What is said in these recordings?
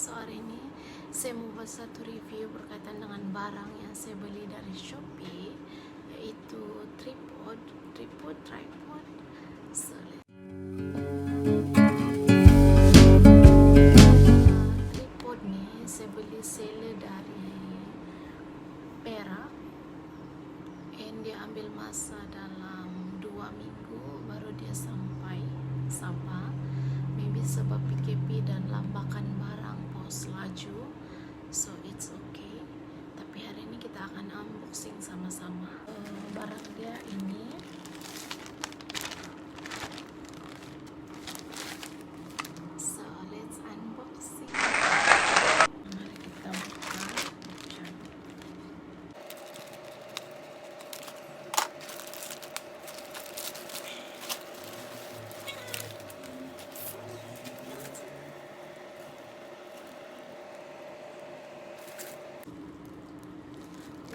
So hari ini saya mau buat satu review berkaitan dengan barang yang saya beli dari Shopee, yaitu tripod. So, tripod nih saya beli seller dari Perak, and dia ambil masa dalam 2 minggu baru dia sampai Sabah. Maybe sebab PKP dan lambakan barang pos laju, so it's okay. Tapi hari ini kita akan unboxing sama-sama. Barang dia ini so let's unboxing. Mari kita buka.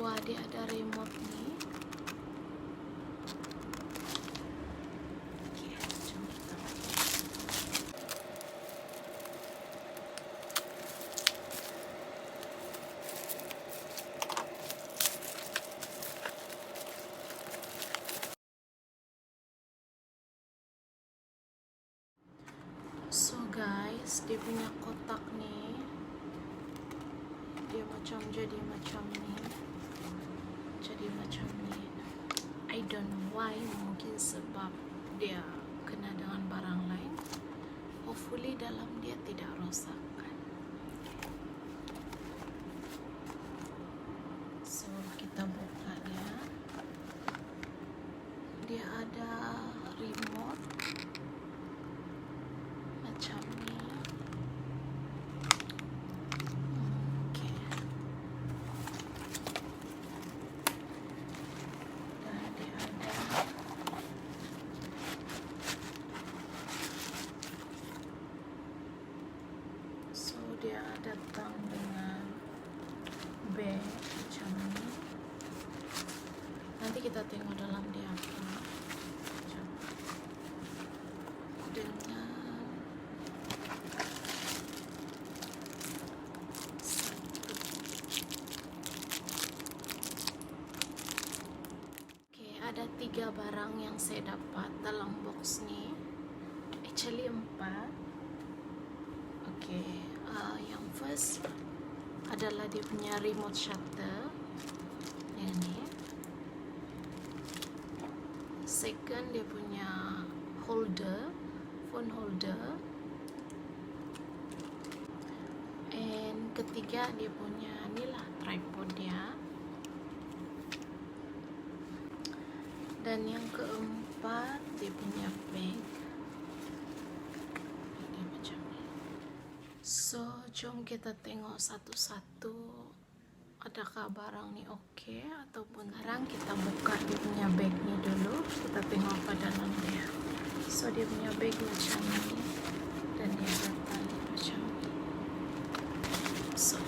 Wah, dia ada remote nih. Oke, jom kita buka. So guys, dia punya kotak nih. Dia jadi macam ni. I don't know why, mungkin sebab dia kena dengan barang lain. Hopefully dalam dia tidak rosak kan. So kita buka dia. Dia ada remote macam ni. Dia datang dengan bag macam ni. Nanti kita tengok dalam dia apa. Dengan ada 3 barang yang saya dapat dalam box ni. Actually 4. Yang first adalah dia punya remote shutter yang ni. Second, dia punya holder, phone holder. And ketiga, dia punya ni lah tripod dia. Dan yang keempat, dia punya bag. So, jom kita tengok satu-satu adakah barang ni okey ataupun sekarang kita buka dia punya bag ni dulu. Kita tengok apa dalam dia. So, dia punya bag macam ni dan dia ada tali macam ni. So,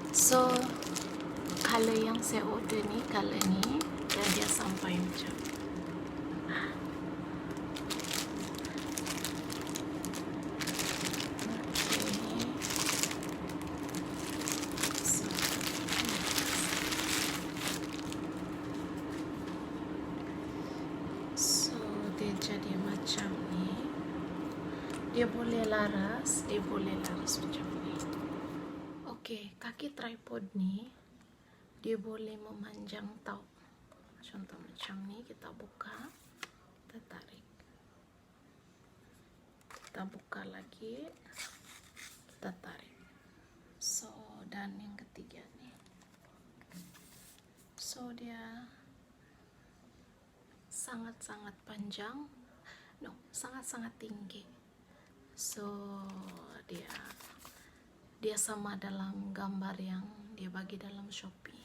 so color yang saya order ni, color ni, dan dia sampai macam so dia jadi macam ni. Dia boleh laras macam ni. Okey, kaki tripod ni dia boleh memanjang tau. Contoh macam ni, kita buka, kita tarik, kita buka lagi, kita tarik. So, dan yang ketiga ni, so dia sangat-sangat panjang, sangat-sangat tinggi. So dia sama dalam gambar yang dia bagi dalam Shopee.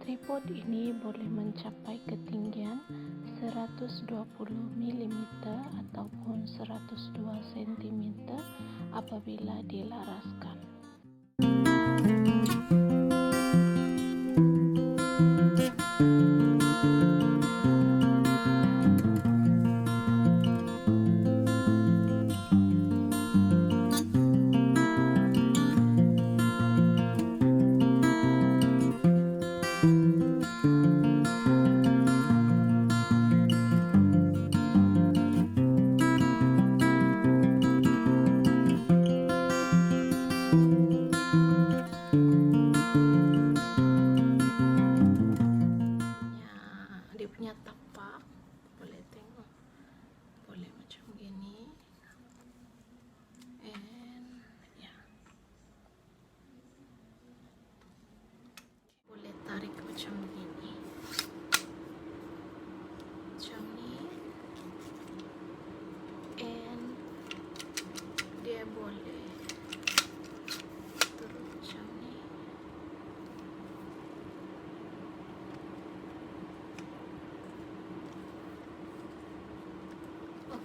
Tripod ini boleh mencapai ketinggian 120 mm ataupun 102 cm apabila dilaraskan. Dia punya tapak, boleh tengok, boleh macam gini, and ya, boleh tarik macam gini, macam ni, and dia boleh turun macam ni.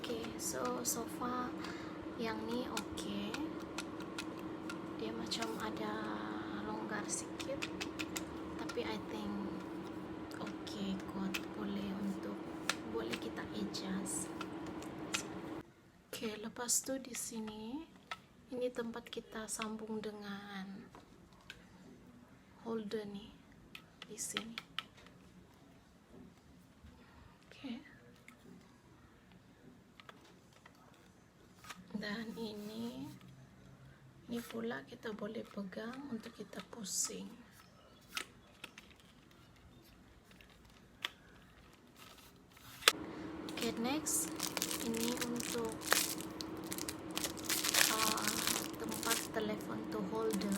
Okay, so far yang ni okay. Dia macam ada longgar sikit, tapi I think okay kot, boleh kita adjust. Okay, lepas tu di sini, ini tempat kita sambung dengan holder nih di sini. Okay. Dan ini pula kita boleh pegang untuk kita pusing. Okay, next ini untuk tempat telepon to holder.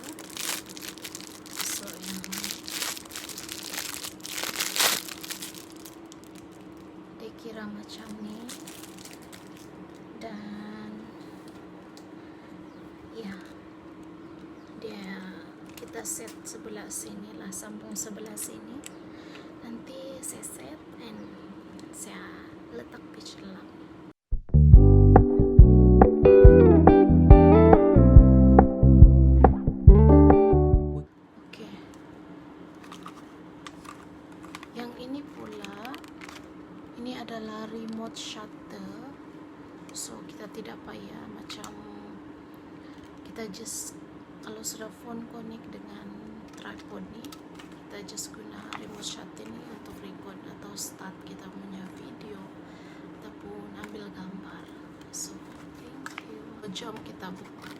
So ini dia kira macam ni, dan ya, kita set sebelah sini lah, sambung sebelah sini. Nanti saya set and saya letak di dalam. Oke, yang ini pula, ini adalah remote shutter, so kita tidak payah macam kita just, kalau sudah phone connect dengan tripod ni, kita just guna remote shutter ni untuk record atau start kita punya video ataupun ambil gambar. So thank you. Jom kita buka.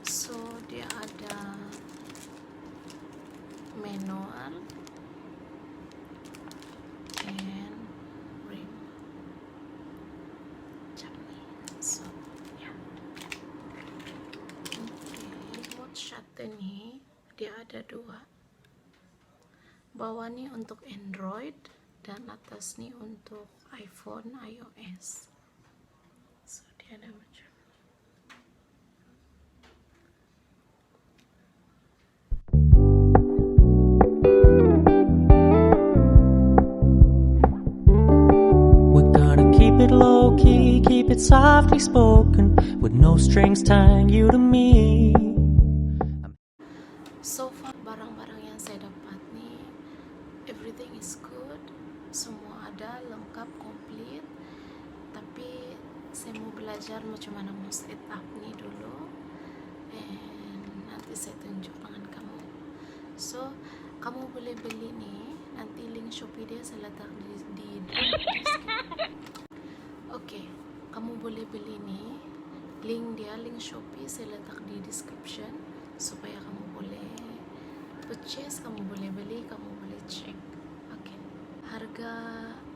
So dia ada manual and rim macam ni. So ya, remote shutter ni dia ada dua, bawah ni untuk Android dan atas ni untuk iPhone iOS. So dia ada macam low-key, keep it softly spoken, with no strings tying you to me. So far barang-barang yang saya dapat nih, everything is good, semua ada lengkap, komplit. Tapi saya mau belajar macam mana mau set up nih dulu, and nanti saya tunjuk dengan kamu. So kamu boleh beli nih, nanti link Shopee dia saya letak di Oke, kamu boleh beli nih, link Shopee saya letak di description supaya kamu boleh purchase, kamu boleh beli, kamu boleh cek. Oke, harga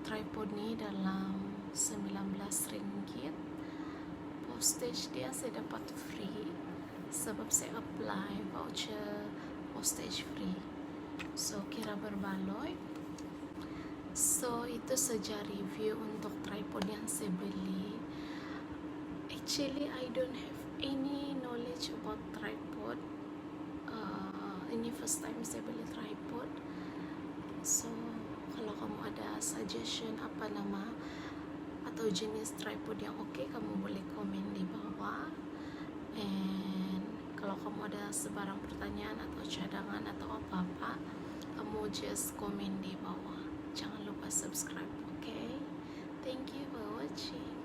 tripod nih dalam 19 ringgit. Postage dia saya dapat free sebab saya apply voucher postage free, so kira berbaloi. So itu saja review untuk tripod yang saya beli. Actually I don't have any knowledge about tripod. Ini first time saya beli tripod. So kalau kamu ada suggestion apa nama atau jenis tripod yang oke, kamu boleh komen di bawah. And kalau kamu ada sebarang pertanyaan atau cadangan atau apa-apa, kamu just komen di bawah. Jangan lupa subscribe, okay? Thank you for watching.